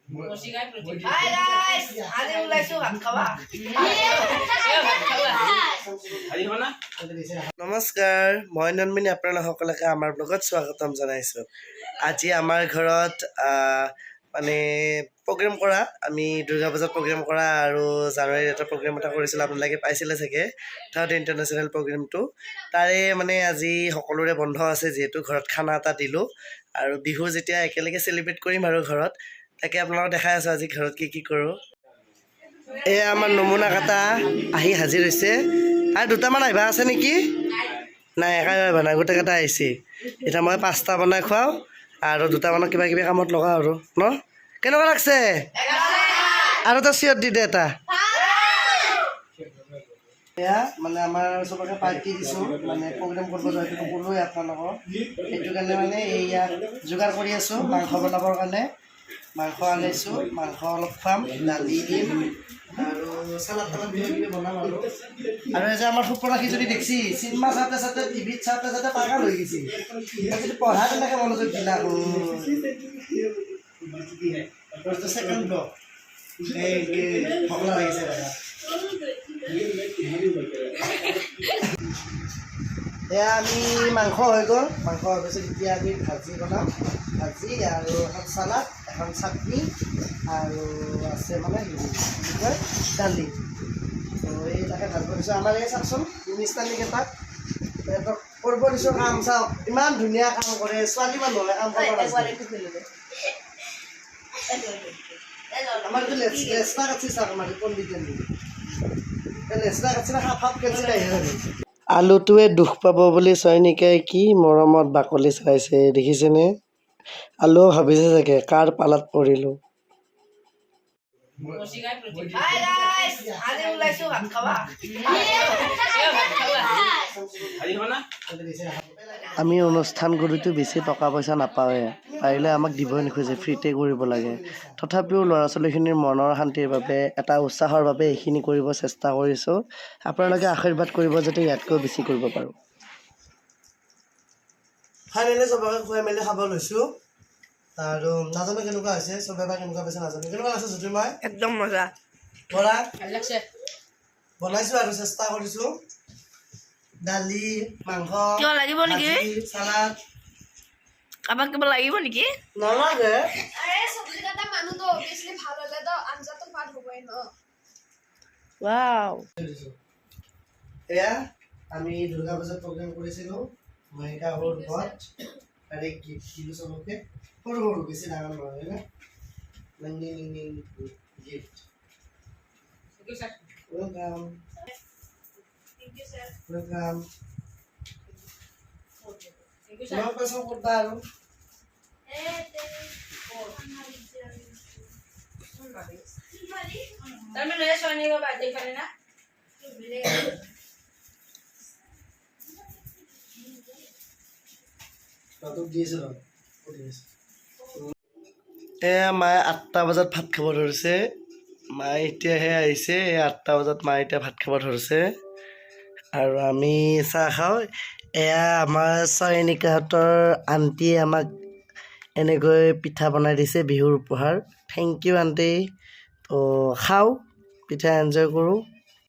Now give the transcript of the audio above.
Hi guys, আজি ওলাইছো ভাত খাবা। নমস্কাৰ, মই নন্দিনী আপোনালোক সকলোকে আমাৰ ব্লগত স্বাগতম জনাইছোঁ। আজি আমাৰ ঘৰত মানে প্ৰগ্ৰেম কৰা, আমি দুৰ্গা পূজাত প্ৰগ্ৰেম কৰা আৰু জানুৱাৰীত এটা প্ৰগ্ৰেম এটা কৰিছিলোঁ, আপোনালোকে পাইছিলে চাগে, থাৰ্ড ইণ্টাৰনেশ্যনেল প্ৰগ্ৰেমটো। তাৰে মানে আজি সকলোৰে বন্ধ আছে, যিহেতু ঘৰত খানা এটা দিলোঁ আৰু বিহু যেতিয়া একেলগে চেলিব্ৰেট কৰিম আৰু ঘৰত, তাকে আপোনালোকক দেখাই আছোঁ আজি ঘৰত কি কৰোঁ। এয়া আমাৰ নমুনা কাটা আহি হাজিৰ হৈছে। আৰু দুটামান আহিবা আছে নেকি? নাই, একাই আহিবা নাই, গোটেই কেইটা আহিছে। এতিয়া মই 5টা বনাই খুৱাওঁ আৰু দুটামানক কিবা কিবি কামত লগাওঁ আৰু ন। কেনেকুৱা লাগছে? আৰু এটা চিয়ৰ দি দে এটা। এয়া মানে আমাৰ চবকে পাৰ্টি দিছোঁ, মানে প্ৰগ্ৰেম কৰিব যোৱা সেইটো ক'লোৱে আপোনালোকক। সেইটো কাৰণে মানে এয়া যোগাৰ কৰি আছোঁ মাংস বনাবৰ কাৰণে। মাংস আনিছোঁ, মাংস অলপ খুৱাম, দালি দিম আৰু চালাড তালাড কিবা কিবি বনাম আৰু এই যে আমাৰ সুপৰাশী যদি দেখছি চিনেমা চাওঁতে চাওঁতে টিভিত চাওঁতে চাওঁতে পাগল হৈ গৈছে। যদি পঢ়া তেনেকৈ মনোযোগ দিলা ছেকেণ্ড ব্লক এই ভগলা লাগিছে। এয়া আমি মাংস হৈ গ'ল, মাংস হৈ গৈছে। এতিয়া আমি ভাজি বনাম, ভাজি আৰু এখন চালাড, এখন চাটনি আৰু আছে মানে কি কয় দালি। তো এই তাকে ভাবিব দিছোঁ। আমাৰ এই চাওকচোন মিষ্টানীকেইটাক সিহঁতক কৰিব দিছোঁ কাম। চাওক ইমান ধুনীয়া কাম কৰে, ছোৱালী মানুহলে কাম কৰিব লাগে। আমাৰ এইটো লেচনা কাটছি চাওক, আমাৰ পণ্ডিতে লেচনা কাটছি না হাফ কেলছি নাহে। আলুটোৱে দুখ পাব বুলি চয়নিকাই কি মৰমত বাকলি চাইছে, দেখিছেনে? আলুও ভাবিছে চাগে কাৰ পালাত পৰিলোঁ। Hi guys, আজি ওলাইছো ভাত খাবা। আমি অনুষ্ঠান কৰোঁতে বেছি টকা পইচা নাপাওঁৱে, পাৰিলে আমাক দিবই নোখোজে, ফ্ৰীতে কৰিব লাগে। তথাপিও ল'ৰা ছোৱালীখিনিৰ মনৰ শান্তিৰ বাবে, এটা উৎসাহৰ বাবে এইখিনি কৰিব চেষ্টা কৰিছোঁ। আপোনালোকে আশীৰ্বাদ কৰিব যাতে ইয়াতকৈ বেছি কৰিব পাৰোঁ। ফাইনেলি চবকে খুৱাই মেলি খাব লৈছোঁ আৰু নাজানো কেনেকুৱা হৈছে, চবে বা কেনেকুৱা পাইছে নাজানো। কেনেকুৱা লাগছে যদি মই একদম মজা। বৰা ভাল লাগছে। বনাইছোঁ আৰু চেষ্টা কৰিছোঁ। দালি, মাংস, কিবা লাগিব নেকি? চালাড। আমাক কিবা লাগিব নেকি? নালাগে। আরে সবজি কাটা মানুষ তো অবভিয়াসলি ভালো হলে তো আঞ্জা তো পার হবই না। ওয়াও। এয়া আমি দুৰ্গা পূজাত প্ৰগ্ৰেম কৰিছিলোঁ, মহিকা সৰুৰ ঘৰত। তাৰে গিফ্ট দিলোঁ চবকে, সৰু সৰু বেছি ডাঙৰ নহয় না। Gift welcome welcome. তোমাক পইচা ক'ত আৰু তাৰমানে চয়নিকা বাৰ্থডে কৰে না? এয়া মায়ে 8টা বজাত ভাত খাব ধৰিছে। মায়ে এতিয়াহে আহিছে, 8টা বজাত মায়ে এতিয়া ভাত খাব ধৰিছে আৰু আমি চাহ খাওঁ। এয়া আমাৰ চয়নিকাহঁতৰ আণ্টিয়ে আমাক এনেকৈ পিঠা বনাই দিছে বিহুৰ উপহাৰ। Thank you aunty. তো খাওঁ, পিঠা এনজয় কৰোঁ।